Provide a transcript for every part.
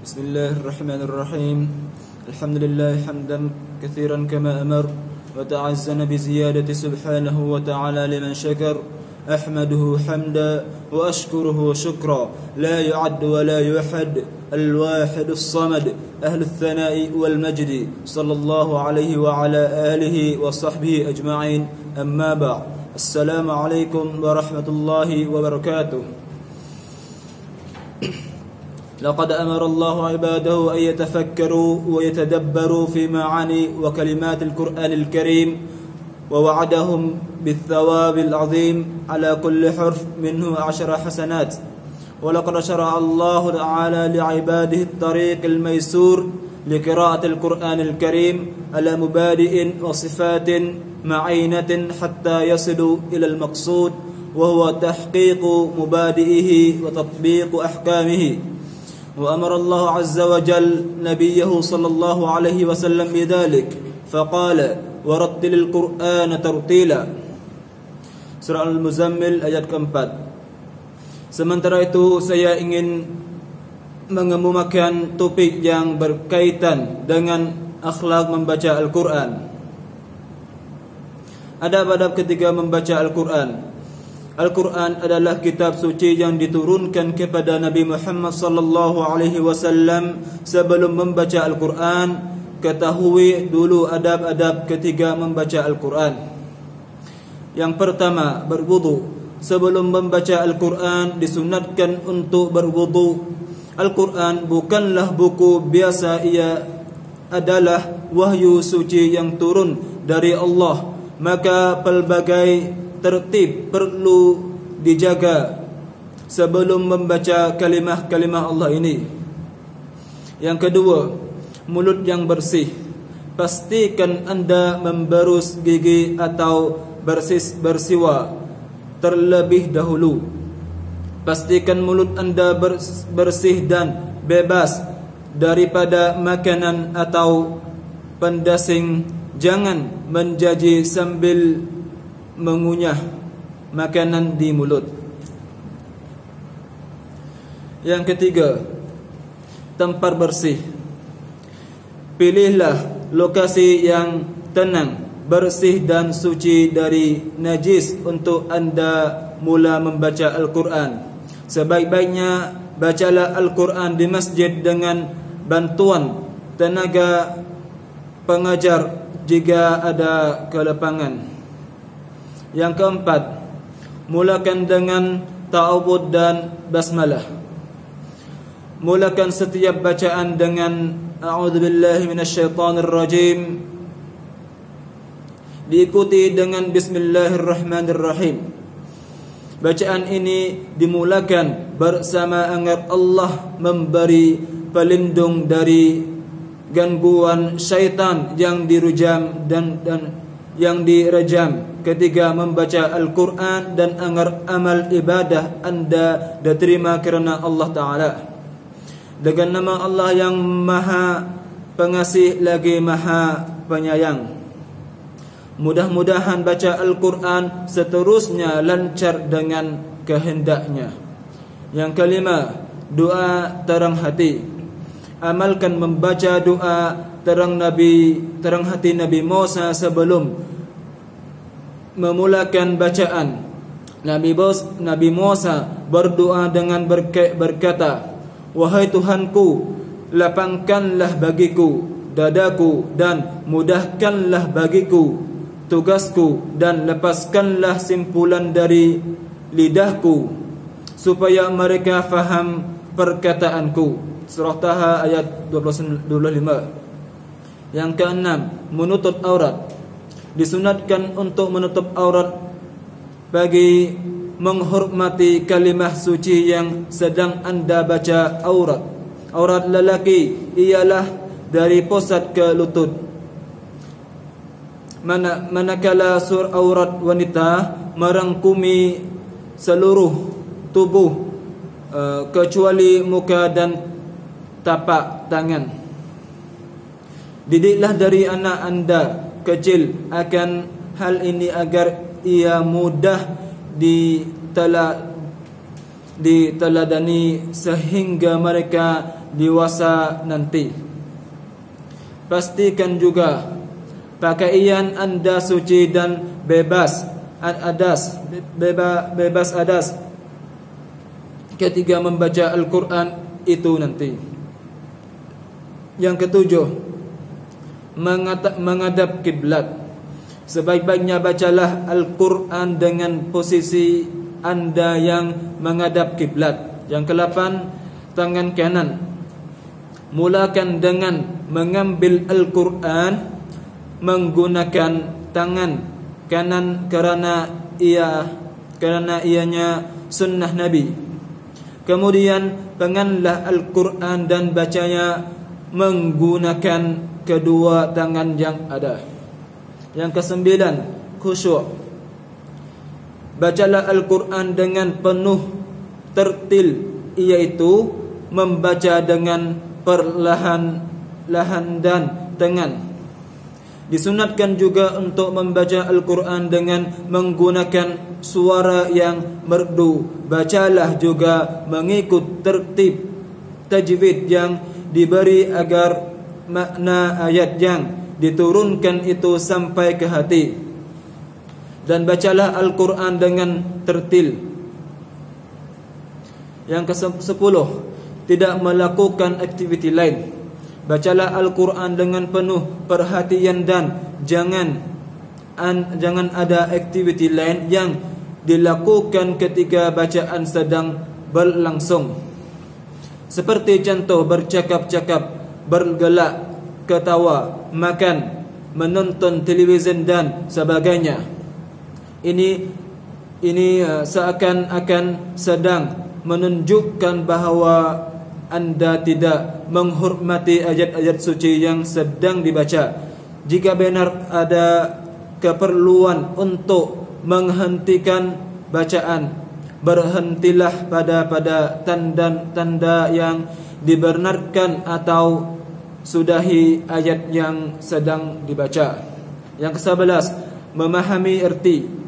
بسم الله الرحمن الرحيم. الحمد لله حمدا كثيرا كما أمر، وتعزن بزيادة سبحانه وتعالى لمن شكر. أحمده حمدا وأشكره شكرا لا يعد ولا يحد، الواحد الصمد أهل الثناء والمجد، صلى الله عليه وعلى آله وصحبه أجمعين. أما بعد، السلام عليكم ورحمة الله وبركاته. لقد أمر الله عباده أن يتفكروا ويتدبروا في معاني وكلمات القرآن الكريم، ووعدهم بالثواب العظيم على كل حرف منه 10 حسنات. ولقد شرع الله تعالى لعباده الطريق الميسور لقراءة القرآن الكريم على مبادئ وصفات معينة حتى يصلوا إلى المقصود، وهو تحقيق مبادئه وتطبيق أحكامه. وأمر الله عز وجل نبيه صلى الله عليه وسلم بذلك فقال: ورتل القرآن ترتيلا. Surah Al-Muzammil ayat keempat. Sementara itu saya ingin mengemukakan topik yang berkaitan dengan akhlak membaca Al-Quran. Adab-adab ketika membaca Al-Quran. Al-Quran adalah kitab suci yang diturunkan kepada Nabi Muhammad sallallahu alaihi wasallam. Sebelum membaca Al-Quran, ketahui dulu adab-adab ketika membaca Al-Quran. Yang pertama, berwudu. Sebelum membaca Al-Quran disunatkan untuk berwudu. Al-Quran bukanlah buku biasa, ia adalah wahyu suci yang turun dari Allah. Maka pelbagai tertib perlu dijaga sebelum membaca kalimah-kalimah Allah ini. Yang kedua, mulut yang bersih. Pastikan anda memberus gigi atau bersiwak terlebih dahulu. Pastikan mulut anda bersih dan bebas daripada makanan atau pendasing. Jangan menjaji sambil mengunyah makanan di mulut. Yang ketiga, tempat bersih. Pilihlah lokasi yang tenang, bersih dan suci dari najis untuk anda mula membaca Al-Quran. Sebaik-baiknya bacalah Al-Quran di masjid dengan bantuan tenaga pengajar jika ada kelapangan. Yang keempat, mulakan dengan ta'awud dan basmalah. Mulakan setiap bacaan dengan a'udzubillahi minasyaitonirrajim, diikuti dengan bismillahirrahmanirrahim. Bacaan ini dimulakan bersama agar Allah memberi pelindung dari gangguan syaitan yang dirujam dan yang direjam ketika membaca Al-Quran, dan agar amal ibadah anda diterima kerana Allah Ta'ala. Dengan nama Allah yang Maha Pengasih lagi Maha Penyayang. Mudah-mudahan baca Al-Quran seterusnya lancar dengan kehendaknya. Yang kelima, doa terang hati. Amalkan membaca doa terang hati Nabi Musa sebelum memulakan bacaan. Nabi Musa berdoa dengan berkata, wahai Tuhanku, lapangkanlah bagiku dadaku dan mudahkanlah bagiku tugasku, dan lepaskanlah simpulan dari lidahku supaya mereka faham perkataanku. Surah Taha ayat 25. Yang keenam, menutup aurat. Disunatkan untuk menutup aurat bagi menghormati kalimah suci yang sedang anda baca. Aurat lelaki ialah dari pusat ke lutut, manakala aurat wanita merangkumi seluruh tubuh kecuali muka dan tapak tangan. Didiklah dari anak anda kecil akan hal ini agar ia mudah diteladani sehingga mereka dewasa nanti. Pastikan juga pakaian anda suci dan bebas adas ketika membaca Al-Quran itu nanti. Yang ketujuh, menghadap kiblat. Sebaik-baiknya bacalah Al-Quran dengan posisi anda yang menghadap kiblat. Yang ke-8, tangan kanan. Mulakan dengan mengambil Al-Quran menggunakan tangan kanan kerana ianya sunnah Nabi. Kemudian peganglah Al-Quran dan bacanya menggunakan kedua tangan yang ada. Yang ke-9, khusyuk. Bacalah Al-Quran dengan penuh tertil, iaitu membaca dengan perlahan-lahan dan tenang. Disunatkan juga untuk membaca Al-Quran dengan menggunakan suara yang merdu. Bacalah juga mengikut tertib tajwid yang diberi agar makna ayat yang diturunkan itu sampai ke hati. Dan bacalah Al-Quran dengan tertil. Yang ke-10, tidak melakukan aktiviti lain. Bacalah Al-Quran dengan penuh perhatian dan jangan ada aktiviti lain yang dilakukan ketika bacaan sedang berlangsung. Seperti contoh bercakap-cakap, bergelak, ketawa, makan, menonton televisyen dan sebagainya. Ini seakan-akan sedang menunjukkan bahawa anda tidak menghormati ayat-ayat suci yang sedang dibaca. Jika benar ada keperluan untuk menghentikan bacaan, berhentilah pada tanda-tanda yang dibenarkan atau sudahi ayat yang sedang dibaca. Yang ke-11, memahami erti.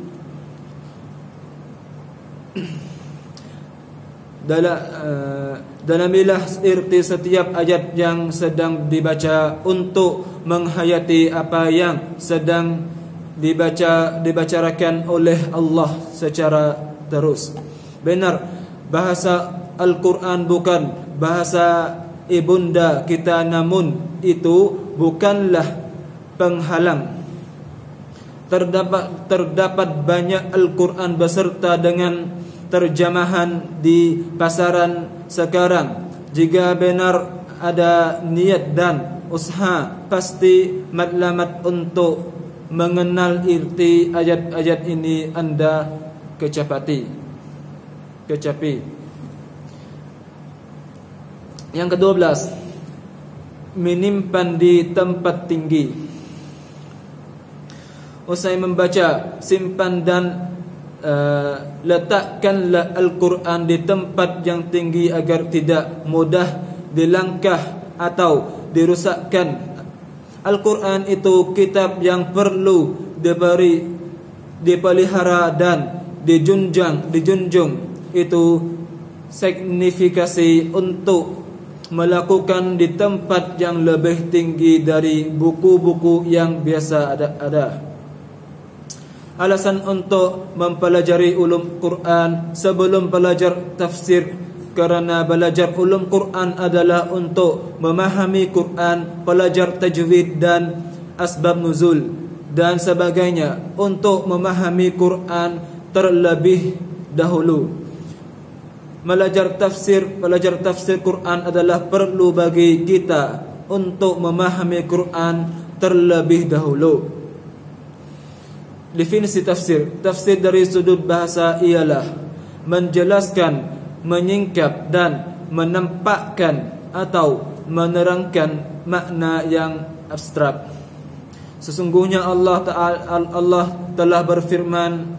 Dalamilah erti setiap ayat yang sedang dibaca untuk menghayati apa yang sedang dibicarakan oleh Allah secara terus. Benar, bahasa Al-Quran bukan bahasa ibunda kita, namun itu bukanlah penghalang. Terdapat banyak Al-Quran beserta dengan terjemahan di pasaran sekarang. Jika benar ada niat dan usaha, pasti matlamat untuk mengenal erti ayat-ayat ini anda kecapi. Yang ke-12, menyimpan di tempat tinggi. Usai membaca, simpan dan letakkanlah Al-Quran di tempat yang tinggi agar tidak mudah dilangkah atau dirusakkan. Al-Quran itu kitab yang perlu dipelihara dan dijunjung. Itu signifikasi untuk melakukan di tempat yang lebih tinggi dari buku-buku yang biasa ada. Alasan untuk mempelajari ulum Quran sebelum belajar tafsir, kerana belajar ulum Quran adalah untuk memahami Quran, belajar tajwid dan asbab nuzul dan sebagainya. Untuk memahami Quran terlebih dahulu, belajar tafsir Quran adalah perlu bagi kita untuk memahami Quran terlebih dahulu. Definisi tafsir. Tafsir dari sudut bahasa ialah menjelaskan, menyingkap dan menampakkan atau menerangkan makna yang abstrak. Sesungguhnya Allah telah berfirman,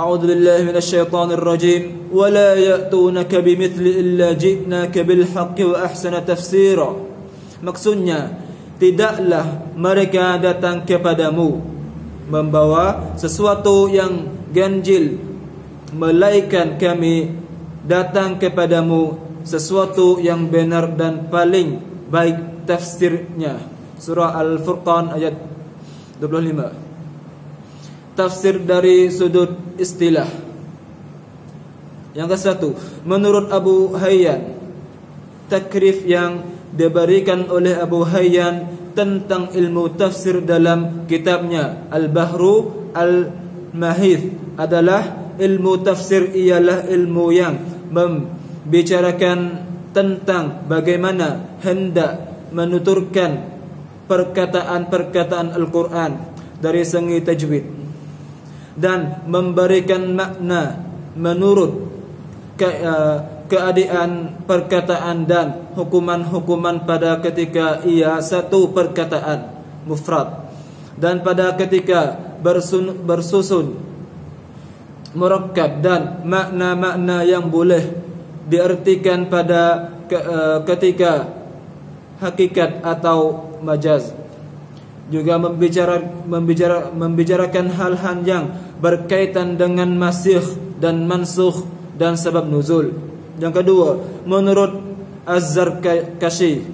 A'udzu billahi minasyaitonir rajim, wa la ya'tunaka bimithli illa ji'naka bil haqqi wa ahsana tafsira. Maksudnya, tidaklah mereka datang kepadamu membawa sesuatu yang ganjil, melainkan kami datang kepadamu sesuatu yang benar dan paling baik tafsirnya. Surah Al-Furqan ayat 25. Tafsir dari sudut istilah. Yang ke satu, menurut Abu Hayyan, takrif yang diberikan oleh Abu Hayyan tentang ilmu tafsir dalam kitabnya Al-Bahru Al-Mahith adalah ilmu tafsir ialah ilmu yang membicarakan tentang bagaimana hendak menuturkan perkataan-perkataan Al-Quran dari segi tajwid dan memberikan makna menurut keadaan perkataan dan hukuman-hukuman pada ketika ia satu perkataan mufrad dan pada ketika bersusun murakkab dan makna-makna yang boleh diartikan pada ketika hakikat atau majaz. Juga membicarakan hal-hal yang berkaitan dengan masih dan mansukh dan sebab nuzul. Yang kedua, menurut Az-Zarkashi,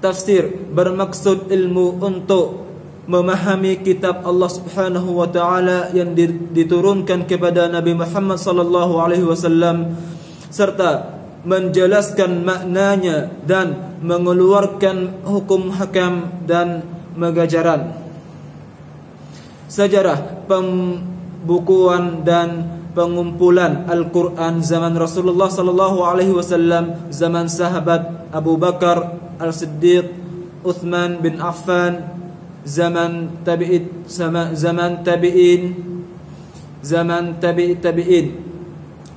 tafsir bermaksud ilmu untuk memahami kitab Allah Subhanahu wa taala yang diturunkan kepada Nabi Muhammad sallallahu alaihi wasallam serta menjelaskan maknanya dan mengeluarkan hukum hakam dan mengajaran. Sejarah pembukuan dan pengumpulan Al-Quran zaman Rasulullah sallallahu alaihi wasallam, zaman sahabat Abu Bakar Al-Siddiq, Uthman bin Affan, zaman tabi'in,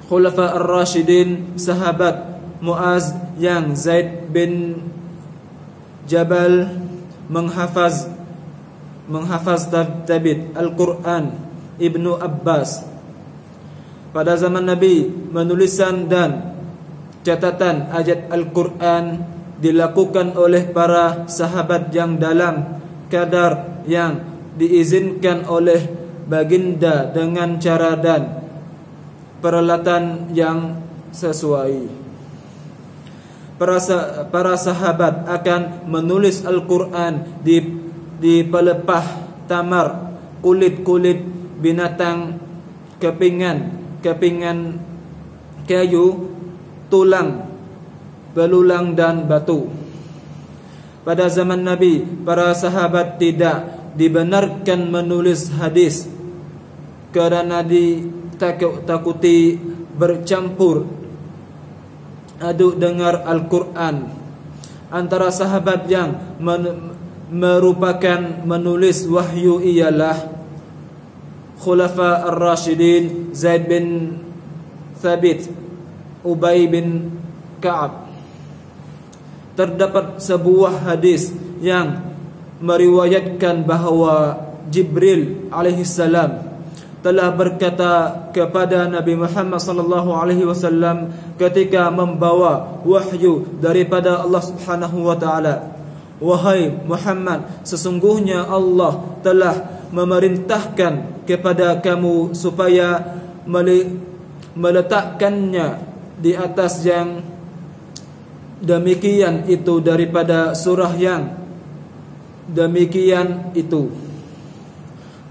Khulafa Ar-Rashidin, sahabat Muaz yang Zaid bin Jabal menghafaz tabit Al-Quran, Ibnu Abbas. Pada zaman Nabi, menulisan dan catatan ayat Al-Quran dilakukan oleh para sahabat yang dalam kadar yang diizinkan oleh baginda dengan cara dan peralatan yang sesuai. Para sahabat akan menulis Al-Quran di pelepah tamar, kulit-kulit binatang, kepingan kayu, tulang belulang dan batu. Pada zaman Nabi, para sahabat tidak dibenarkan menulis hadis kerana ditakuti bercampur aduk dengar Al-Quran. Antara sahabat yang merupakan menulis wahyu ialah Khulafa Ar-Rashidin, Zaid bin Thabit, Ubay bin Ka'ab. Terdapat sebuah hadis yang meriwayatkan bahawa Jibril alaihissalam telah berkata kepada Nabi Muhammad sallallahu alaihi wasallam ketika membawa wahyu daripada Allah Subhanahu wa taala, "Wahai Muhammad, sesungguhnya Allah telah memerintahkan kepada kamu supaya meletakkannya di atas yang demikian itu daripada surah yang demikian itu."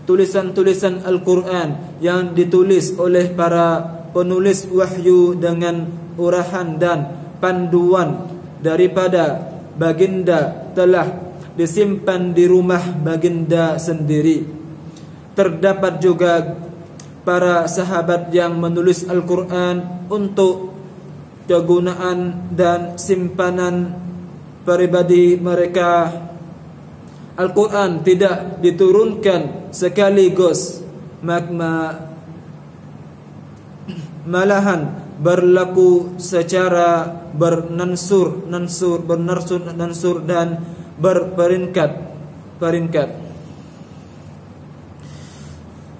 Tulisan-tulisan Al-Quran yang ditulis oleh para penulis wahyu dengan urahan dan panduan daripada baginda telah disimpan di rumah baginda sendiri. Terdapat juga para sahabat yang menulis Al-Quran untuk kegunaan dan simpanan pribadi mereka. Al-Quran tidak diturunkan sekaligus, malahan berlaku secara bernansur dan berperingkat.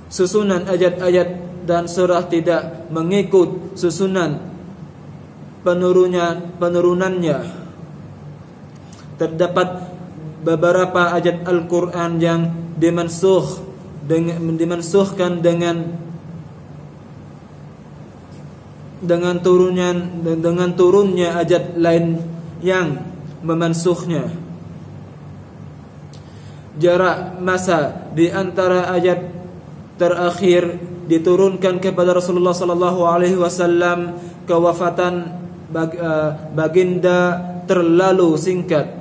Susunan ayat-ayat dan surah tidak mengikut susunan penurunannya. Terdapat beberapa ayat Al-Quran yang dimansuhkan dengan dengan turunnya ayat lain yang memansukhnya. Jarak masa di antara ayat terakhir diturunkan kepada Rasulullah sallallahu alaihi wasallam kewafatan baginda terlalu singkat.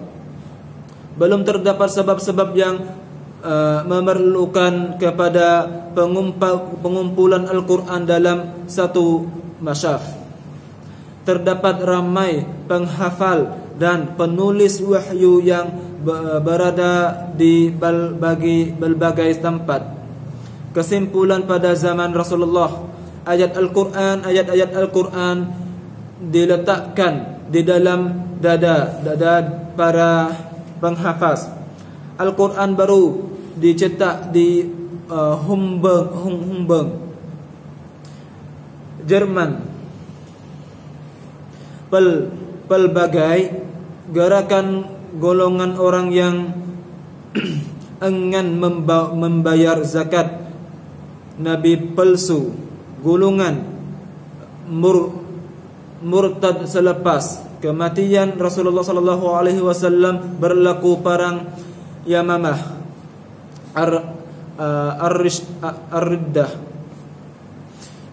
Belum terdapat sebab-sebab yang memerlukan kepada pengumpulan Al-Quran dalam satu masyaf. Terdapat ramai penghafal dan penulis wahyu yang berada di berbagai tempat. Kesimpulan, pada zaman Rasulullah, ayat-ayat Al-Quran diletakkan di dalam dada para penghafaz. Al-Quran baru dicetak di Hamburg, Jerman. Pelbagai gerakan golongan orang yang enggan membayar zakat, nabi palsu, golongan murtad selepas kematian Rasulullah sallallahu alaihi wasallam, berlaku perang Yamamah Ar-Riddah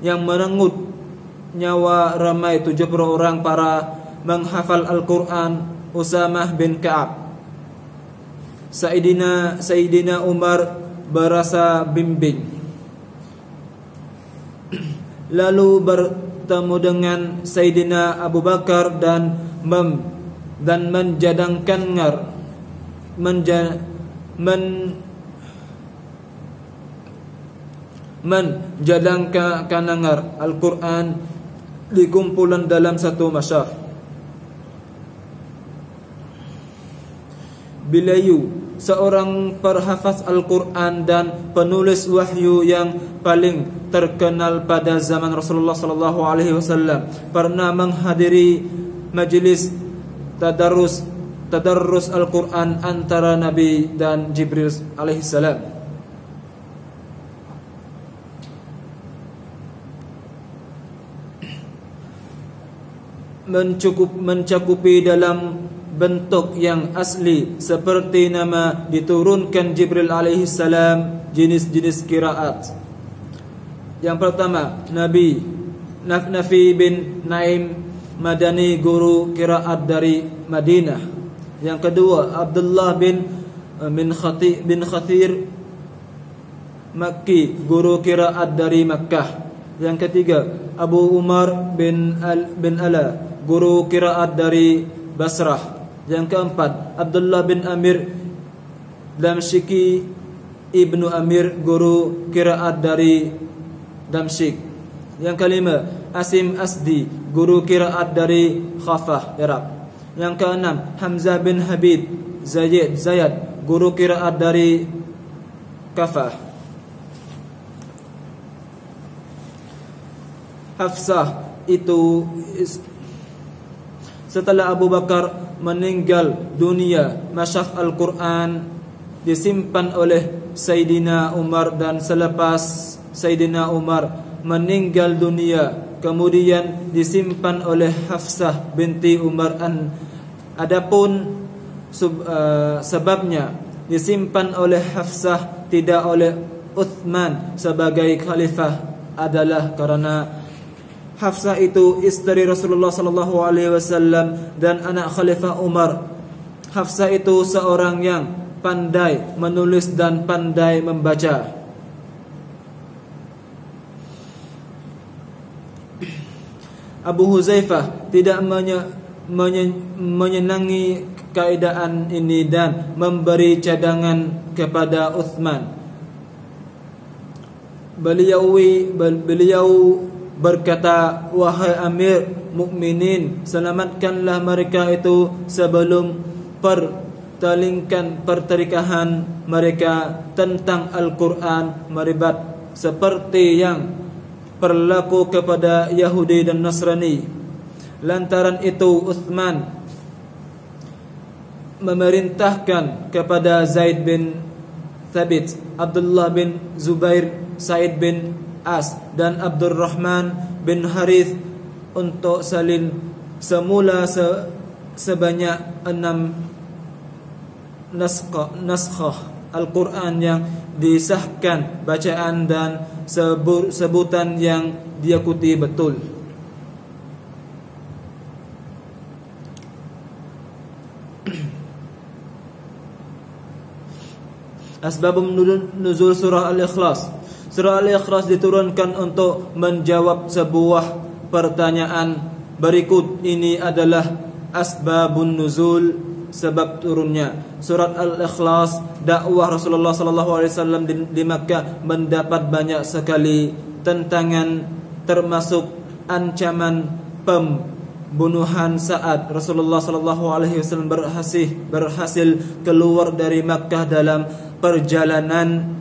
yang merenggut nyawa ramai 70 orang para menghafal Al-Quran. Usamah bin Ka'ab, Sayyidina Umar berasa bimbing, lalu bertemu dengan Sayyidina Abu Bakar dan menjadangkan Al-Quran dikumpulan dalam satu masyaf. Beliau seorang penghafaz Al-Quran dan penulis wahyu yang paling terkenal pada zaman Rasulullah sallallahu alaihi wasallam, pernah menghadiri majlis tadarrus Al-Quran antara Nabi dan Jibril alaihi salam. Mencakupi dalam bentuk yang asli seperti nama diturunkan Jibril alaihi salam jenis-jenis qiraat. Yang pertama, Nafi bin Naim Madani, guru qiraat dari Madinah. Yang kedua, Abdullah bin Khathir Makki, guru qiraat dari Makkah. Yang ketiga, Abu Umar bin Ala, guru qiraat dari Basrah. Yang keempat, Abdullah bin Amir Damsyiki Ibnu Amir, guru qiraat dari Damsyik. Yang kelima, Asim Asdi, guru qiraat dari Khafah, Iraq. Yang keenam, Hamzah bin Habib Zayad, guru qiraat dari Kafah. Hafsah itu setelah Abu Bakar meninggal dunia, masyaf Al-Quran disimpan oleh Sayyidina Umar, dan selepas Sayyidina Umar meninggal dunia, kemudian disimpan oleh Hafsah binti Umar. Adapun sebabnya disimpan oleh Hafsah, tidak oleh Uthman sebagai khalifah, adalah karena Hafsah itu istri Rasulullah sallallahu alaihi wasallam dan anak Khalifah Umar. Hafsah itu seorang yang pandai menulis dan pandai membaca. Abu Huzaifah tidak menyenangi keadaan ini dan memberi cadangan kepada Uthman. Beliau berkata, "Wahai Amir Mukminin, selamatkanlah mereka itu sebelum pertelingkahan mereka tentang Al-Quran meribat seperti yang berlaku kepada Yahudi dan Nasrani." Lantaran itu Uthman memerintahkan kepada Zaid bin Thabit, Abdullah bin Zubair, Said bin As dan Abdurrahman bin Harith untuk salin semula sebanyak 6 naskah Al-Quran yang disahkan bacaan dan sebutan yang diikuti betul. Asbab nuzul surah Al-Ikhlas. Surah Al-Ikhlas diturunkan untuk menjawab sebuah pertanyaan berikut. Ini adalah asbabun nuzul, sebab turunnya surat Al-Ikhlas. Dakwah Rasulullah sallallahu alaihi wasallam di Makkah mendapat banyak sekali tentangan, termasuk ancaman pembunuhan saat Rasulullah sallallahu alaihi wasallam berhasil keluar dari Makkah dalam perjalanan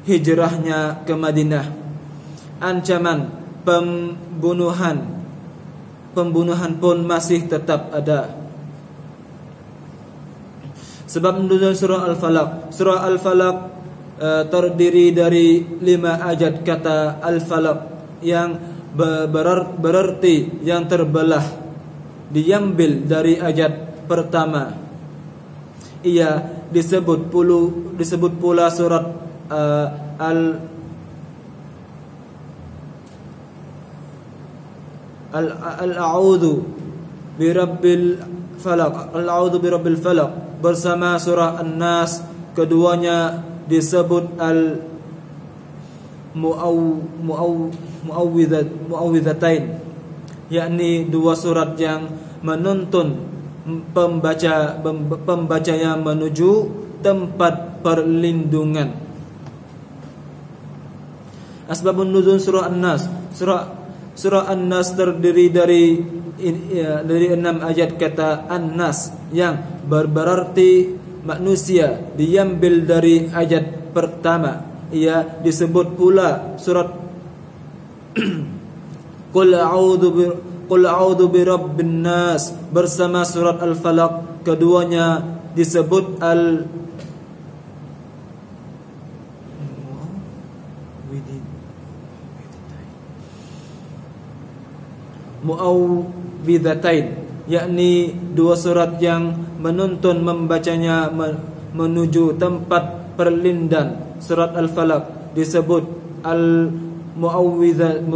hijrahnya ke Madinah. Ancaman pembunuhan pun masih tetap ada. Sebab nuzul surah Al-Falaq. Surah Al-Falaq terdiri dari 5 ayat kata Al-Falaq yang berarti yang terbelah, diambil dari ayat pertama. Ia disebut pula surat Al-A'udzu birabbil falaq, Al-A'udzu birabbil falaq bersama surah An-Nas. Keduanya disebut Mu'awwidzatain, yakni 2 surat yang menuntun pembacanya menuju tempat perlindungan. Asbabun nuzul surah An-Nas. Surah An-Nas terdiri dari 6 ayat kata An-Nas yang berarti manusia, diambil dari ayat pertama. Ia disebut pula surat Qul a'udzu birabbin nas bersama surat Al-Falaq. Keduanya disebut Mu'awwidzatain, yakni 2 surat yang menuntun membacanya menuju tempat perlindungan. Surat Al-Falaq disebut Al-Mu'awwidzah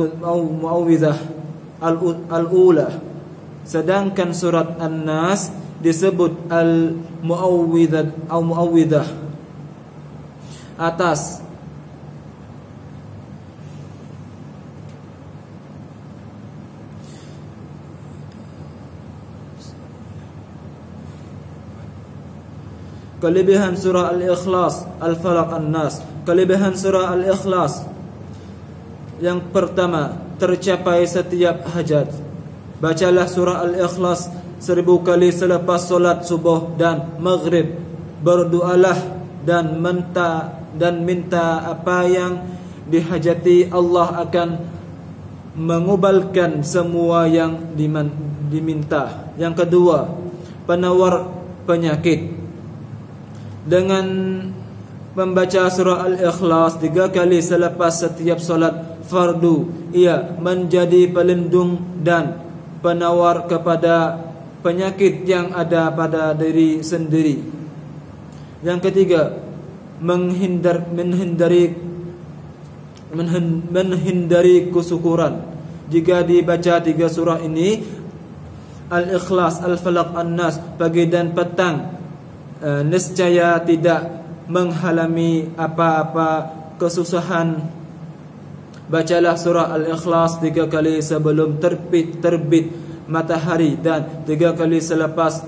Al-Ula, sedangkan surat An-Nas disebut Al-Mu'awwidzah atas. Kelebihan surah Al-Ikhlas, Al-Falaq, An-Nas. Kelebihan surah Al-Ikhlas yang pertama, tercapai setiap hajat. Bacalah surah Al-Ikhlas 1000 kali selepas solat subuh dan maghrib. Berdoalah dan minta apa yang dihajati. Allah akan mengubalkan semua yang diminta. Yang kedua, penawar penyakit. Dengan membaca surah Al-Ikhlas 3 kali selepas setiap solat fardu, ia menjadi pelindung dan penawar kepada penyakit yang ada pada diri sendiri. Yang ketiga, menghindari kesyukuran. Jika dibaca 3 surah ini, Al-Ikhlas, Al-Falaq, An-Nas, pagi dan petang, nescaya tidak menghalami apa-apa kesusahan. Bacalah surah Al-Ikhlas 3 kali sebelum terbit matahari dan 3 kali selepas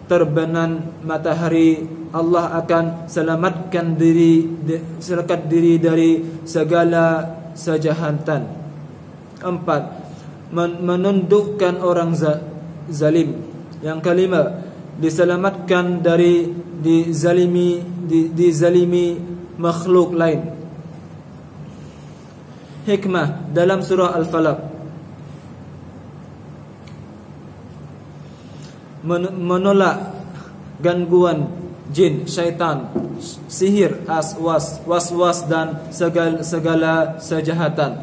terbenam matahari. Allah akan selamatkan diri dari segala kejahatan. 4. Menundukkan orang zalim. Yang kelima, diselamatkan dari dizalimi makhluk lain. Hikmah dalam surah Al-Falaq, menolak gangguan jin, syaitan, sihir, waswas dan segala kejahatan.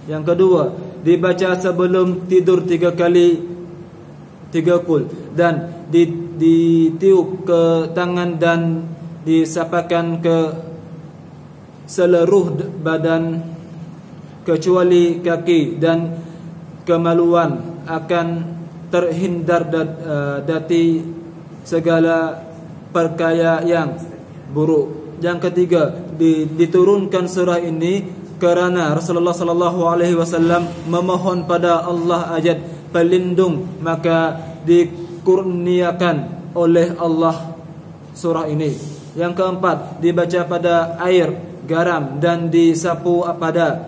Yang kedua, dibaca sebelum tidur 3 kali 3 kul, dan ditiup ke tangan dan disapakan ke seluruh badan kecuali kaki, dan kemaluan akan terhindar dari segala perkara yang buruk. Yang ketiga, diturunkan surah ini kerana Rasulullah sallallahu alaihi wasallam memohon pada Allah ajat pelindung, maka dikurniakan oleh Allah surah ini. Yang keempat, dibaca pada air garam dan disapu pada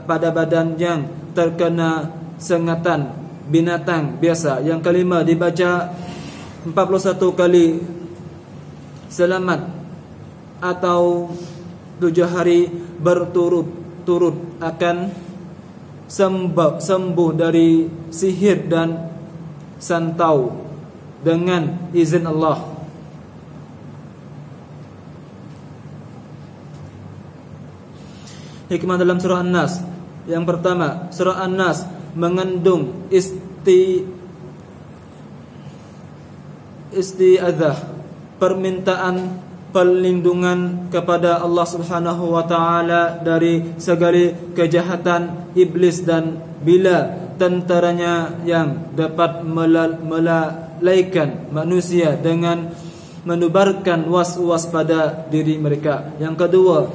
badan yang terkena sengatan binatang biasa. Yang kelima, dibaca 41 kali selamat atau 7 hari berturut-turut akan sembuh dari sihir dan santau dengan izin Allah. Hikmah dalam surah An-Nas. Yang pertama, surah An-Nas mengandung isti'adzah, permintaan perlindungan kepada Allah Subhanahu wa taala dari segala kejahatan iblis dan bila tentaranya yang dapat melalaikan manusia dengan menubarkan was-was pada diri mereka. Yang kedua,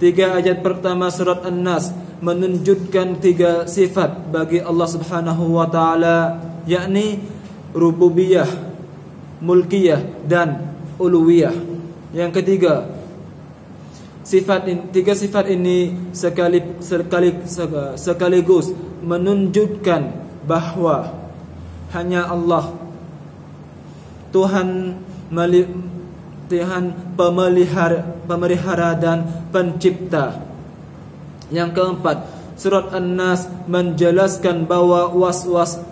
3 ayat pertama surat An-Nas menunjukkan 3 sifat bagi Allah Subhanahu wa taala, yakni rububiyah, mulkiyah dan uluwiyah. Yang ketiga, 3 sifat ini sekaligus menunjukkan bahawa hanya Allah Tuhan pemelihara dan pencipta. Yang keempat, surat An-Nas menjelaskan bahawa was-was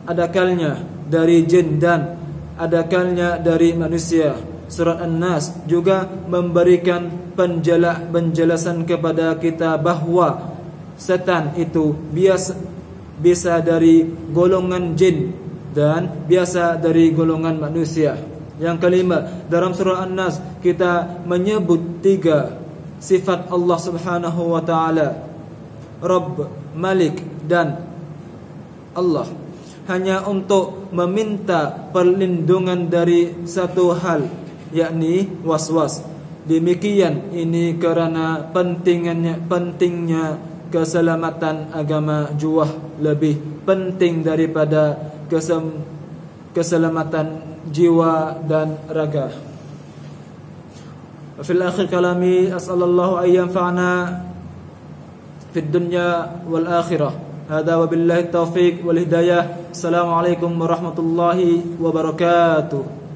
adakalnya dari jin dan adakalnya dari manusia. Surat An-Nas juga memberikan penjelasan kepada kita bahawa setan itu biasa dari golongan jin dan biasa dari golongan manusia. Yang kelima, dalam surah An-Nas kita menyebut 3 sifat Allah Subhanahu wa taala, Rabb, Malik dan Allah, hanya untuk meminta perlindungan dari satu hal, yakni was-was. Demikian ini kerana pentingnya keselamatan agama juah lebih penting daripada keselamatan jiwa dan raga. Wa fil akhir kalami as'alallahu an yanfa'ana fid dunya wal akhirah. Hadza wa billahi taufiq wal hidayah. Assalamualaikum warahmatullahi wabarakatuh.